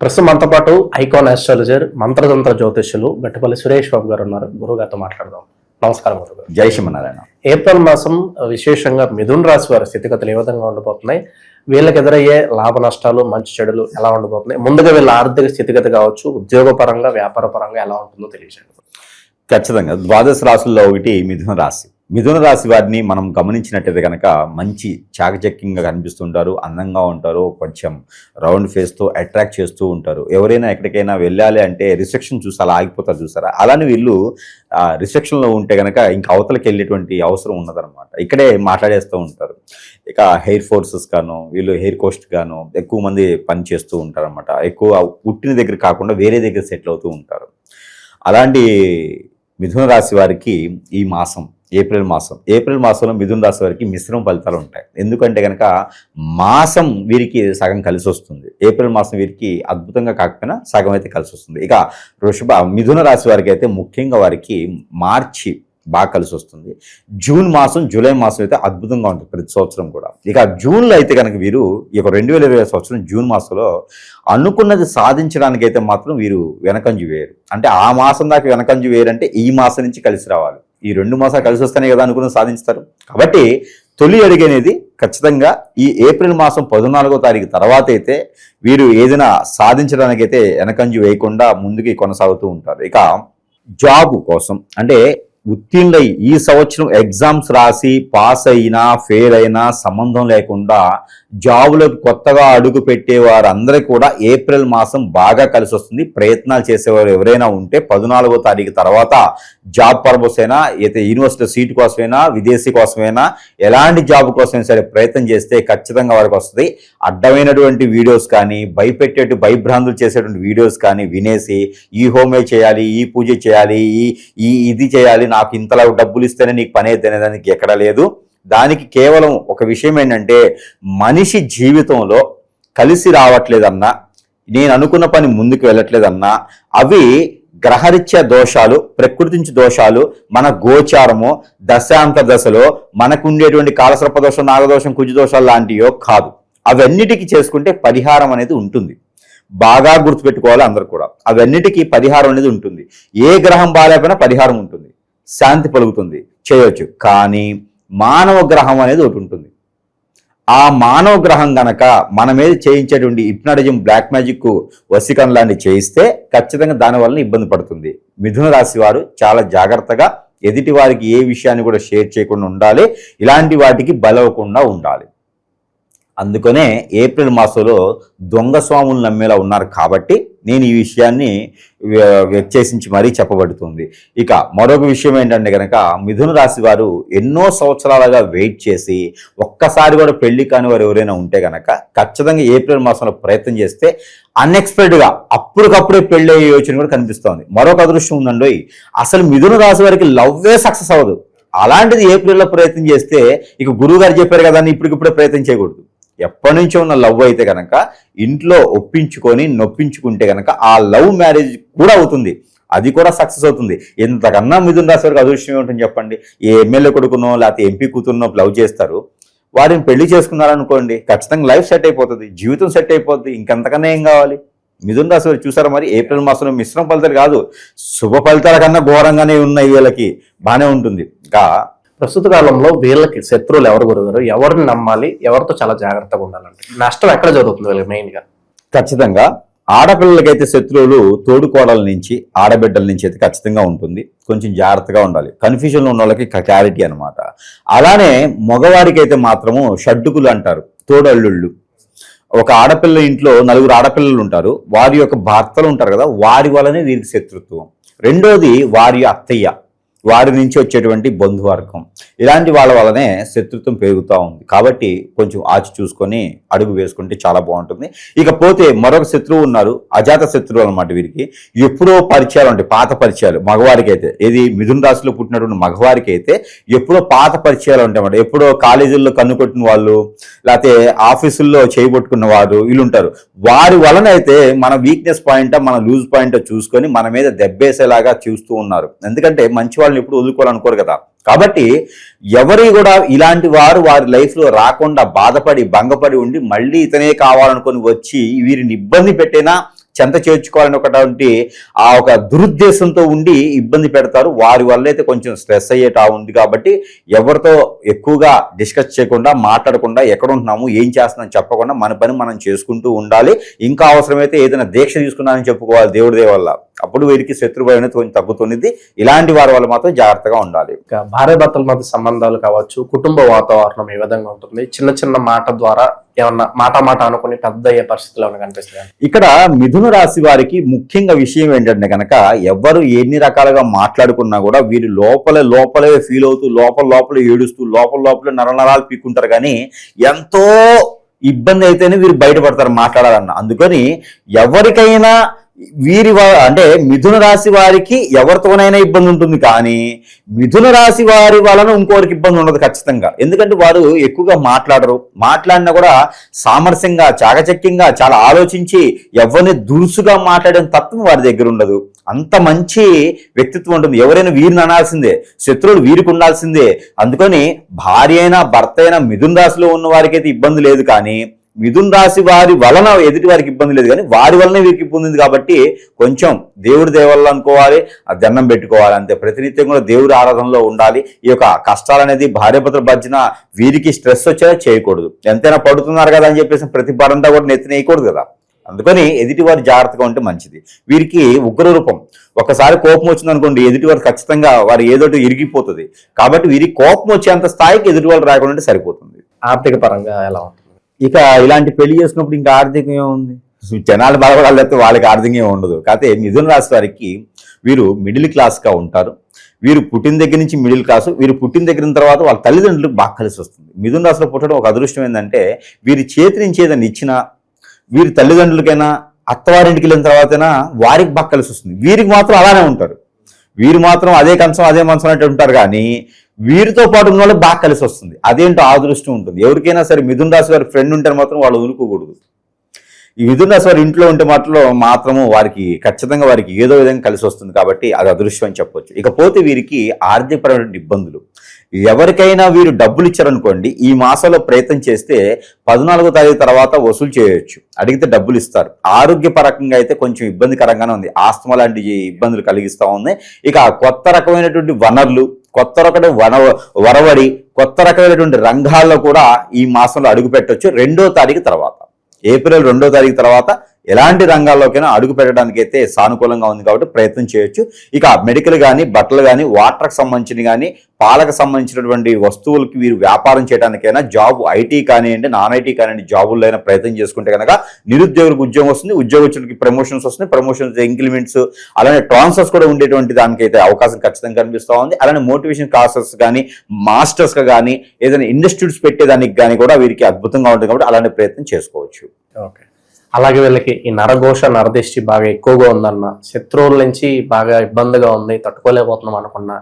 ప్రస్తుతం మనతో పాటు ఐకాన్ ఆస్ట్రాలజర్ మంత్రతంత్ర జ్యోతిష్యులు గట్టపల్లి సురేష్ బాబు గారు ఉన్నారు. గురుగారితో మాట్లాడదాం. నమస్కారం గురుగారు. జై శ్రీమన్నారాయణ. ఏప్రిల్ మాసం విశేషంగా మిథున రాశి వారి స్థితిగతులు ఏ విధంగా ఉండబోతున్నాయి, వీళ్ళకి ఎదురయ్యే లాభ నష్టాలు మంచి చెడులు ఎలా ఉండబోతున్నాయి, ముందుగా వీళ్ళ ఆర్థిక స్థితిగతి కావచ్చు, ఉద్యోగపరంగా వ్యాపార పరంగా ఎలా ఉంటుందో తెలియజేయండి. ఖచ్చితంగా ద్వాదశ రాశుల్లో ఒకటి మిథున రాశి. మిథున రాశి వారిని మనం గమనించినట్టయితే కనుక మంచి చాకచక్యంగా కనిపిస్తుంటారు, అందంగా ఉంటారు, కొంచెం రౌండ్ ఫేస్తో అట్రాక్ట్ చేస్తూ ఉంటారు. ఎవరైనా ఎక్కడికైనా వెళ్ళాలి అంటే రిసెప్షన్ చూసి అలా ఆగిపోతారు చూసారా, అలానే వీళ్ళు రిసెప్షన్లో ఉంటే కనుక ఇంకా అవతలకి వెళ్ళేటువంటి అవసరం ఉన్నదనమాట. ఇక్కడే మాట్లాడేస్తూ ఉంటారు. ఇక హెయిర్ ఫోర్సెస్ గాను వీళ్ళు హెయిర్ కోస్ట్ గాను ఎక్కువ మంది పని చేస్తూ ఉంటారు అనమాట. ఎక్కువ పుట్టిన దగ్గర కాకుండా వేరే దగ్గర సెటిల్ అవుతూ ఉంటారు. అలాంటి మిథున రాశి వారికి ఈ మాసం ఏప్రిల్ మాసంలో మిథున రాశి వారికి మిశ్రమ ఫలితాలు ఉంటాయి. ఎందుకంటే కనుక మాసం వీరికి సగం కలిసి వస్తుంది. ఏప్రిల్ మాసం వీరికి అద్భుతంగా కాకపోయినా సగం అయితే కలిసి వస్తుంది. ఇక మిథున రాశి వారికి అయితే ముఖ్యంగా వారికి మార్చి బాగా కలిసి వస్తుంది. జూన్ మాసం జూలై మాసం అయితే అద్భుతంగా ఉంటుంది ప్రతి సంవత్సరం కూడా. ఇక జూన్లో అయితే కనుక వీరు ఈ 2020 సంవత్సరం జూన్ మాసంలో అనుకున్నది సాధించడానికి అయితే మాత్రం వీరు వెనకంజు వేయరు. అంటే ఆ మాసం దాకా వెనకంజు వేయరంటే ఈ మాసం నుంచి కలిసి రావాలి. ఈ 2 మాసాలు కలిసి వస్తేనే కదా అనుకున్నది సాధించుతారు. కాబట్టి తొలి అడుగు అనేది ఖచ్చితంగా ఈ ఏప్రిల్ మాసం 14వ తారీఖు తర్వాత అయితే వీరు ఏదైనా సాధించడానికైతే వెనకంజు వేయకుండా ముందుకి కొనసాగుతూ ఉంటారు. ఇక జాబ్ కోసం అంటే ఉత్తీర్ణై ఈ సంవత్సరం ఎగ్జామ్స్ రాసి పాస్ అయినా ఫెయిల్ అయినా సంబంధం లేకుండా జాబులకు కొత్తగా అడుగు పెట్టే వారందరికీ కూడా ఏప్రిల్ మాసం బాగా కలిసి వస్తుంది. ప్రయత్నాలు చేసేవారు ఎవరైనా ఉంటే 14వ తారీఖు తర్వాత జాబ్ పర్పస్ అయినా అయితే యూనివర్సిటీ సీట్ కోసమైనా విదేశీ కోసమైనా ఎలాంటి జాబ్ కోసమైనా సరే ప్రయత్నం చేస్తే ఖచ్చితంగా వారికి వస్తుంది. అడ్డమైనటువంటి వీడియోస్ కానీ భయభ్రాంతులు చేసేటువంటి వీడియోస్ కానీ వినేసి ఈ హోమే చేయాలి, ఈ పూజ చేయాలి, ఇది చేయాలి, నాకు ఇంతలా డబ్బులు ఇస్తేనే నీకు పని అయితే అనేదానికి ఎక్కడా లేదు. దానికి కేవలం ఒక విషయం ఏంటంటే మనిషి జీవితంలో కలిసి రావట్లేదన్నా, నేను అనుకున్న పని ముందుకు వెళ్ళట్లేదన్నా అవి గ్రహరీత్యా దోషాలు, ప్రకృతించి దోషాలు, మన గోచారము దశాంత దశలో మనకు ఉండేటువంటి కాలసర్ప దోషం, నాగదోషం, కుజదోషాలు లాంటివో కాదు. అవన్నిటికీ చేసుకుంటే పరిహారం అనేది ఉంటుంది. బాగా గుర్తుపెట్టుకోవాలి అందరూ కూడా. అవన్నిటికీ పరిహారం అనేది ఉంటుంది. ఏ గ్రహం బాగాలేకపోయినా పరిహారం ఉంటుంది, శాంతి పలుకుతుంది, చేయొచ్చు. కానీ మానవ గ్రహం అనేది ఒకటి ఉంటుంది. ఆ మానవ గ్రహం గనక మన మీద చేయించేటువంటి హిప్నాటిజం, బ్లాక్ మ్యాజిక్, వశీకరణ లాంటివి చేయిస్తే ఖచ్చితంగా దానివల్ల ఇబ్బంది పడుతుంది. మిథున రాశి వారు చాలా జాగ్రత్తగా ఎదుటి వారికి ఏ విషయాన్ని కూడా షేర్ చేయకుండా ఉండాలి. ఇలాంటి వాటికి బలవకుండా ఉండాలి. అందుకనే ఏప్రిల్ మాసంలో దొంగ స్వాములు నమ్మేలా ఉన్నారు కాబట్టి నేను ఈ విషయాన్ని వ్యక్తేసించి మరీ చెప్పబడుతుంది. ఇక మరొక విషయం ఏంటంటే కనుక మిథున రాశి వారు ఎన్నో సంవత్సరాలుగా వెయిట్ చేసి ఒక్కసారి కూడా పెళ్లి కాని వారు ఎవరైనా ఉంటే కనుక ఖచ్చితంగా ఏప్రిల్ మాసంలో ప్రయత్నం చేస్తే అన్ఎక్స్పెక్టెడ్గా అప్పటికప్పుడే పెళ్లి అయ్యే యోచన కూడా కనిపిస్తోంది. మరొక అదృష్టం ఉందండి, అసలు మిథున రాశి వారికి లవ్వే సక్సెస్ అవ్వదు. అలాంటిది ఏప్రిల్లో ప్రయత్నం చేస్తే ఇక గురువు గారు చెప్పారు కదా అని ఇప్పటికిప్పుడే ప్రయత్నం చేయకూడదు. ఎప్పటి నుంచో ఉన్న లవ్ అయితే కనుక ఇంట్లో ఒప్పించుకొని నొప్పించుకుంటే కనుక ఆ లవ్ మ్యారేజ్ కూడా అవుతుంది, అది కూడా సక్సెస్ అవుతుంది. ఎంతకన్నా మిథున రాశి వారికి అదృష్టం ఏమిటని చెప్పండి. ఏ ఎమ్మెల్యే కొడుకునో లేకపోతే ఎంపీ కూతురునో లవ్ చేస్తారు, వారిని పెళ్లి చేసుకున్నారనుకోండి ఖచ్చితంగా లైఫ్ సెట్ అయిపోతుంది, జీవితం సెట్ అయిపోతుంది. ఇంకెంతకన్నా ఏం కావాలి. మిథున రాశి వారు చూసారా మరి ఏప్రిల్ మాసంలో మిశ్రమ ఫలితాలు కాదు, శుభ ఫలితాల కన్నా ఘోరంగానే ఉన్నాయి. వీళ్ళకి బాగానే ఉంటుంది. ఇంకా ప్రస్తుత కాలంలో వీళ్ళకి శత్రువులు ఎవరు గురుగారు, ఎవరిని నమ్మాలి, ఎవరితో చాలా జాగ్రత్తగా ఉండాలంటే నష్టం ఎక్కడ జరుగుతుంది వీళ్ళకి మెయిన్ గా? ఖచ్చితంగా ఆడపిల్లలకైతే శత్రువులు తోడుకోడల నుంచి, ఆడబిడ్డల నుంచి అయితే ఖచ్చితంగా ఉంటుంది. కొంచెం జాగ్రత్తగా ఉండాలి. కన్ఫ్యూజన్లో ఉన్న వాళ్ళకి క్లారిటీ అనమాట. అలానే మగవారికి అయితే మాత్రము షడ్డుకులు అంటారు, తోడల్లుళ్ళు. ఒక ఆడపిల్ల ఇంట్లో 4 ఆడపిల్లలు ఉంటారు, వారి యొక్క భర్తలు ఉంటారు కదా, వారి వల్లనే వీరికి శత్రుత్వం. రెండోది వారి అత్తయ్య, వారి నుంచి వచ్చేటువంటి బంధువర్గం, ఇలాంటి వాళ్ళ వల్లనే శత్రుత్వం పెరుగుతూ ఉంది. కాబట్టి కొంచెం ఆచి చూసుకొని అడుగు వేసుకుంటే చాలా బాగుంటుంది. ఇకపోతే మరొక శత్రువు ఉన్నారు, అజాత శత్రువు అనమాట. వీరికి ఎప్పుడో పరిచయాలు ఉంటాయి, పాత పరిచయాలు. మగవారికి అయితే ఏది మిథున రాశిలో పుట్టినటువంటి మగవారికి అయితే ఎప్పుడో పాత పరిచయాలు ఉంటాయి అన్నమాట. ఎప్పుడో కాలేజీల్లో కన్ను కొట్టిన వాళ్ళు, లేకపోతే ఆఫీసుల్లో చేయబొట్టుకున్న వారు వీళ్ళు ఉంటారు. వారి వలన అయితే మన వీక్నెస్ పాయింట్, మన లూజ్ పాయింట్ చూసుకొని మన మీద దెబ్బేసేలాగా చూస్తూ ఉన్నారు. ఎందుకంటే మంచి వాళ్ళని ఎప్పుడు వదులుకోవాలనుకోరు కదా. కాబట్టి ఎవరి కూడా ఇలాంటి వారు వారి లైఫ్లో రాకుండా బాధపడి భంగపడి ఉండి మళ్ళీ ఇతనే కావాలనుకొని వచ్చి వీరిని ఇబ్బంది పెట్టినా చెంత చేర్చుకోవాలని ఒకటి ఆ ఒక దురుద్దేశంతో ఉండి ఇబ్బంది పెడతారు. వారి వల్ల అయితే కొంచెం స్ట్రెస్ అయ్యేటా ఉంది కాబట్టి ఎవరితో ఎక్కువగా డిస్కస్ చేయకుండా, మాట్లాడకుండా, ఎక్కడ ఉంటున్నాము, ఏం చేస్తున్నాం చెప్పకుండా మన పని మనం చేసుకుంటూ ఉండాలి. ఇంకా అవసరమైతే ఏదైనా దీక్ష తీసుకున్నానని చెప్పుకోవాలి దేవుడి దయ వల్ల. అప్పుడు వీరికి శత్రుభయం అనేది కొంచెం తగ్గుతుంది. ఇలాంటి వారి వల్ల మాత్రం జాగ్రత్తగా ఉండాలి. భార్య భర్తల మధ్య సంబంధాలు కావచ్చు, కుటుంబ వాతావరణం ఏ విధంగా ఉంటుంది? చిన్న చిన్న మాట ద్వారా ఏమన్నా మాట అనుకుని పెద్ద అయ్యే పరిస్థితులు ఏమైనా కనిపిస్తాయి? ఇక్కడ మిథున రాశి వారికి ముఖ్యంగా విషయం ఏంటంటే కనుక ఎవరు ఎన్ని రకాలుగా మాట్లాడుకున్నా కూడా వీరు లోపలే ఫీల్ అవుతూ లోపల ఏడుస్తూ లోపల నరాలు పీక్కుంటారు. కానీ ఎంతో ఇబ్బంది అయితేనే వీరు బయటపడతారు మాట్లాడాలన్న. అందుకని ఎవరికైనా అంటే మిథున రాశి వారికి ఎవరితోనైనా ఇబ్బంది ఉంటుంది, కానీ మిథున రాశి వారి వలన ఇంకోరికి ఇబ్బంది ఉండదు ఖచ్చితంగా. ఎందుకంటే వారు ఎక్కువగా మాట్లాడినా కూడా సామరస్యంగా, చాకచక్యంగా, చాలా ఆలోచించి ఎవరిని దురుసుగా మాట్లాడే తత్వం వారి దగ్గర ఉండదు. అంత మంచి వ్యక్తిత్వం ఉంటుంది. ఎవరైనా వీరిని అనాల్సిందే, శత్రువులు వీరికి ఉండాల్సిందే. అందుకని భార్య అయినా భర్త అయినా మిథున రాశిలో ఉన్న వారికి అయితే ఇబ్బంది లేదు, కానీ మిథున రాశి వారి వలన ఎదుటి వారికి ఇబ్బంది లేదు, కానీ వారి వలనే వీరికి ఇబ్బంది ఉంది. కాబట్టి కొంచెం దేవుడి దేవల్ల అనుకోవాలి, దండం పెట్టుకోవాలి అంతే. ప్రతినిత్యం కూడా దేవుడి ఆరాధనలో ఉండాలి. ఈ యొక్క కష్టాలు అనేది భార్యాభర్తల మధ్యన వీరికి స్ట్రెస్ వచ్చేలా చేయకూడదు. ఎంతైనా పడుతున్నారు కదా అని చెప్పేసి ప్రతి పరంతా కూడా నెత్తినేయకూడదు కదా. అందుకని ఎదుటివారు జాగ్రత్తగా ఉంటే మంచిది. వీరికి ఉగ్ర రూపం, ఒకసారి కోపం వచ్చింది అనుకోండి, ఎదుటివారు ఖచ్చితంగా వారు ఏదోటి ఇరిగిపోతుంది. కాబట్టి వీరికి కోపం వచ్చేంత స్థాయికి ఎదుటివాళ్ళు రాకుండా సరిపోతుంది. ఆర్థిక పరంగా ఎలా ఉంటుంది? ఇక ఇలాంటి పెళ్లి చేసినప్పుడు ఇంకా ఆర్థికం ఏముంది? జనాలు బాధపడాలి తప్పితే వాళ్ళకి ఆర్థికం ఉండదు. కాకపోతే మిథున రాశి వారికి వీరు మిడిల్ క్లాస్గా ఉంటారు. వీరు పుట్టిన దగ్గర నుంచి మిడిల్ క్లాస్. వీరు పుట్టిన దగ్గర తర్వాత వాళ్ళ తల్లిదండ్రులకు బాగా కలిసి వస్తుంది. మిథున రాశిలో పుట్టడం ఒక అదృష్టం ఏంటంటే వీరి చేతి నుంచి ఏదైనా ఇచ్చినా, వీరి తల్లిదండ్రులకైనా అత్తవారింటికి వెళ్ళిన తర్వాతైనా వారికి బాగా కలిసి వస్తుంది. వీరికి మాత్రం అలానే ఉంటారు. వీరు మాత్రం అదే కంచం అదే మంచం అంటే ఉంటారు, కానీ వీరితో పాటు ఉన్న వాళ్ళకి బాగా కలిసి వస్తుంది. అదేంటో అదృష్టం ఉంటుంది. ఎవరికైనా సరే మిథున రాశి వారి ఫ్రెండ్ ఉంటే మాత్రం వాళ్ళు వదులుకోకూడదు. ఈ మిథున రాశి వారి ఇంట్లో ఉంటే మాత్రము వారికి ఖచ్చితంగా వారికి ఏదో విధంగా కలిసి వస్తుంది. కాబట్టి అది అదృష్టం అని చెప్పొచ్చు. ఇకపోతే వీరికి ఆర్థికపరమైన ఇబ్బందులు, ఎవరికైనా వీరు డబ్బులు ఇచ్చారనుకోండి, ఈ మాసంలో ప్రయత్నం చేస్తే 14వ తారీఖు తర్వాత వసూలు చేయొచ్చు. అడిగితే డబ్బులు ఇస్తారు. ఆరోగ్యపరంగా అయితే కొంచెం ఇబ్బందికరంగానే ఉంది. ఆస్తమా లాంటి ఇబ్బందులు కలిగిస్తూ ఉంది. ఇక కొత్త రకమైనటువంటి వనరులు, కొత్త రకమైన వరవడి, కొత్త రకమైనటువంటి రంగాల్లో కూడా ఈ మాసంలో అడుగు పెట్టొచ్చు. 2వ తారీఖు తర్వాత, ఏప్రిల్ 2వ తారీఖు తర్వాత ఎలాంటి రంగాల్లోకైనా అడుగు పెట్టడానికి అయితే సానుకూలంగా ఉంది. కాబట్టి ప్రయత్నం చేయొచ్చు. ఇక మెడికల్ కానీ, బట్టలు కానీ, వాటర్కి సంబంధించిన కానీ, పాలకు సంబంధించినటువంటి వస్తువులకి వీరు వ్యాపారం చేయడానికైనా, జాబ్ ఐటీ కానివ్వండి, నాన్ ఐటీ కానివ్వండి, జాబుల్లో అయినా ప్రయత్నం చేసుకుంటే కనుక నిరుద్యోగులకు ఉద్యోగం వస్తుంది. ఉద్యోగస్తులకి ప్రమోషన్స్ వస్తుంది. ప్రమోషన్స్, ఇంక్రిమెంట్స్, అలానే ట్రాన్స్ఫర్స్ కూడా ఉండేటువంటి దానికైతే అవకాశం ఖచ్చితంగా కనిపిస్తూ ఉంది. అలానే మోటివేషన్ క్లాసెస్ కానీ, మాస్టర్స్గా కానీ, ఏదైనా ఇన్స్టిట్యూట్స్ పెట్టేదానికి కానీ కూడా వీరికి అద్భుతంగా ఉంటుంది. కాబట్టి అలాంటి ప్రయత్నం చేసుకోవచ్చు. ఓకే. అలాగే వీళ్ళకి ఈ నరఘోష, నరదిష్టి బాగా ఎక్కువగా ఉందన్న, శత్రువుల నుంచి బాగా ఇబ్బందిగా ఉంది, తట్టుకోలేకపోతున్నాం అనుకున్న,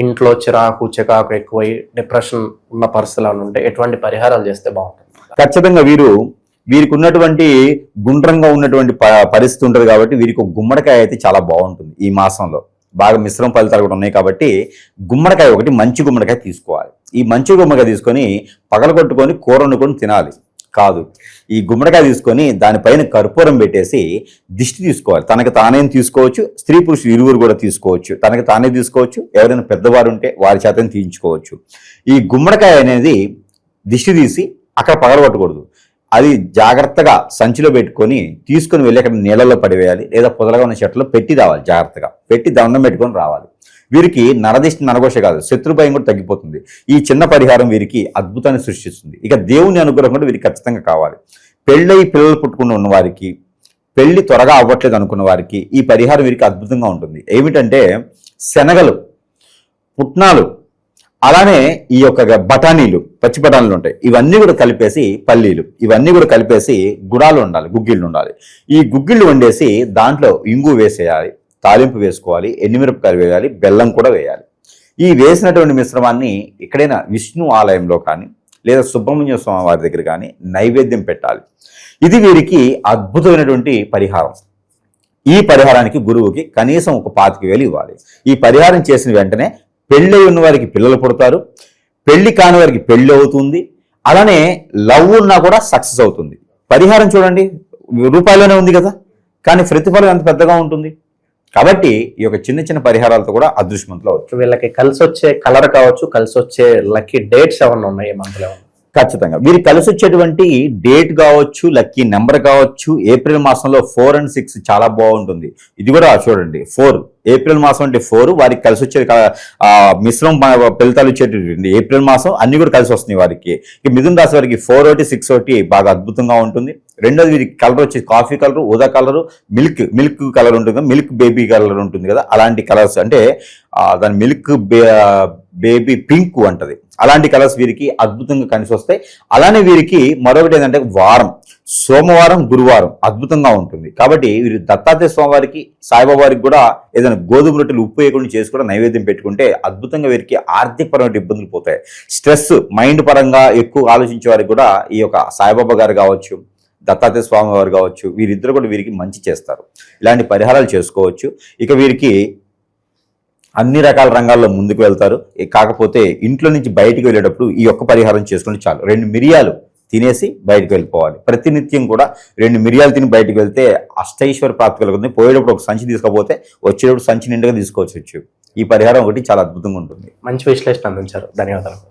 ఇంట్లో చికాకు ఎక్కువై డిప్రెషన్ ఉన్న పరిస్థితులు ఉంటే ఎటువంటి పరిహారాలు చేస్తే బాగుంటుంది? ఖచ్చితంగా వీరికి ఉన్నటువంటి గుండ్రంగా ఉన్నటువంటి పరిస్థితి ఉంటుంది. కాబట్టి వీరికి ఒక గుమ్మడికాయ అయితే చాలా బాగుంటుంది. ఈ మాసంలో బాగా మిశ్రమ ఫలితాలు కూడా ఉన్నాయి. కాబట్టి గుమ్మడికాయ ఒకటి, మంచి గుమ్మడికాయ తీసుకోవాలి. ఈ మంచి గుమ్మడికాయ తీసుకొని పగలగొట్టుకొని కూర వండుకొని తినాలి. కాదు, ఈ గుమ్మడికాయ తీసుకొని దానిపైన కర్పూరం పెట్టేసి దిష్టి తీసుకోవాలి. తనకు తానే తీసుకోవచ్చు, స్త్రీ పురుషులు ఇరువురు కూడా తీసుకోవచ్చు. తనకు తానే తీసుకోవచ్చు, ఎవరైనా పెద్దవారు ఉంటే వారి చేతనే తీయించుకోవచ్చు. ఈ గుమ్మడికాయ అనేది దిష్టి తీసి అక్కడ పగలగొట్టకూడదు. అది జాగ్రత్తగా సంచిలో పెట్టుకొని తీసుకొని వెళ్ళి అక్కడ నీళ్ళలో పడివేయాలి, లేదా పొదలుగా ఉన్న చెట్లో పెట్టి రావాలి. జాగ్రత్తగా పెట్టి దండం పెట్టుకొని రావాలి. వీరికి నరదిష్టి, నరఘోష కాదు, శత్రుభయం కూడా తగ్గిపోతుంది. ఈ చిన్న పరిహారం వీరికి అద్భుతాన్ని సృష్టిస్తుంది. ఇక దేవుని అనుగ్రహం కూడా వీరికి ఖచ్చితంగా కావాలి. పెళ్ళై పిల్లలు పుట్టుకుని ఉన్న వారికి, పెళ్లి త్వరగా అవ్వట్లేదు అనుకున్న వారికి ఈ పరిహారం వీరికి అద్భుతంగా ఉంటుంది. ఏమిటంటే శనగలు, పుట్నాలు, అలానే ఈ యొక్క బఠానీలు, పచ్చి బఠానీలు ఉంటాయి, ఇవన్నీ కూడా కలిపేసి, పల్లీలు, ఇవన్నీ కూడా కలిపేసి గుడాలు ఉండాలి, గుగ్గిళ్ళు ఉండాలి. ఈ గుగ్గిళ్ళు వండేసి దాంట్లో ఇంగు వేసేయాలి, తాలింపు వేసుకోవాలి, ఎండుమిరపకాయలు వేయాలి, బెల్లం కూడా వేయాలి. ఈ వేసినటువంటి మిశ్రమాన్ని ఎక్కడైనా విష్ణు ఆలయంలో కానీ, లేదా సుబ్రహ్మణ్య స్వామి వారి దగ్గర కానీ నైవేద్యం పెట్టాలి. ఇది వీరికి అద్భుతమైనటువంటి పరిహారం. ఈ పరిహారానికి గురువుకి కనీసం ఒక 25,000 ఇవ్వాలి. ఈ పరిహారం చేసిన వెంటనే పెళ్ళై ఉన్న వారికి పిల్లలు పుడతారు, పెళ్లి కాని వారికి పెళ్లి అవుతుంది, అలానే లవ్ ఉన్నా కూడా సక్సెస్ అవుతుంది. పరిహారం చూడండి, రూపాయలోనే ఉంది కదా, కానీ ప్రతిఫలం ఎంత పెద్దగా ఉంటుంది. కాబట్టి ఈ యొక్క చిన్న చిన్న పరిహారాలతో కూడా అదృష్టవంతులు అవ్వచ్చు. వీళ్ళకి కలిసి వచ్చే కలర్ కావచ్చు, కలిసి వచ్చే లక్కీ డేట్స్ ఏమన్నా ఉన్నాయి ఈ మంత్ లో? ఖచ్చితంగా వీరికి కలిసి వచ్చేటువంటి డేట్ కావచ్చు, లక్కీ నెంబర్ కావచ్చు. ఏప్రిల్ మాసంలో 4 and 6 చాలా బాగుంటుంది. ఇది కూడా చూడండి, 4 ఏప్రిల్ మాసం అంటే 4 వారికి కలిసి వచ్చే మిశ్రమం ఫలితాలు వచ్చేటువంటి ఏప్రిల్ మాసం అన్ని కూడా కలిసి వస్తున్నాయి వారికి. ఇక మిథున రాశి వారికి 4 ఒకటి 6 ఒకటి బాగా అద్భుతంగా ఉంటుంది. రెండోది వీరికి కలర్ వచ్చి కాఫీ కలర్, ఊదా కలరు, మిల్క్ కలర్ ఉంటుంది కదా, మిల్క్ బేబీ కలర్ ఉంటుంది కదా, అలాంటి కలర్స్ అంటే దాని మిల్క్ బేబీ పింక్ అంటది. అలాంటి కలర్స్ వీరికి అద్భుతంగా కలిసి వస్తాయి. అలానే వీరికి మరొకటి ఏంటంటే వారం, సోమవారం, గురువారం అద్భుతంగా ఉంటుంది. కాబట్టి వీరు దత్తాత్రేయ స్వామి వారికి, సాయిబాబా వారికి కూడా ఏదైనా గోధుమ రొట్టెలు ఉప్పు వేయకుండా చేసి కూడా నైవేద్యం పెట్టుకుంటే అద్భుతంగా వీరికి ఆర్థికపరమైన ఇబ్బందులు పోతాయి. స్ట్రెస్, మైండ్ పరంగా ఎక్కువ ఆలోచించే వారికి కూడా ఈ యొక్క సాయిబాబా గారు కావచ్చు, దత్తాత్రేయ స్వామి వారు కావచ్చు, వీరిద్దరు కూడా వీరికి మంచి చేస్తారు. ఇలాంటి పరిహారాలు చేసుకోవచ్చు. ఇక వీరికి అన్ని రకాల రంగాల్లో ముందుకు వెళ్తారు. కాకపోతే ఇంట్లో నుంచి బయటికి వెళ్ళేటప్పుడు ఈ ఒక్క పరిహారం చేసుకుంటే చాలు. 2 మిరియాలు తినేసి బయటకు వెళ్ళిపోవాలి. ప్రతినిత్యం కూడా 2 మిరియాలు తిని బయటకు వెళ్తే అష్టైశ్వర్య ప్రాప్తి కలుగుతుంది. పోయేటప్పుడు ఒక సంచి తీసుకపోతే వచ్చేటప్పుడు సంచి నిండుగా తీసుకోవచ్చు. ఈ పరిహారం ఒకటి చాలా అద్భుతంగా ఉంటుంది. మంచి విశ్లేషణ అందించారు, ధన్యవాదాలు.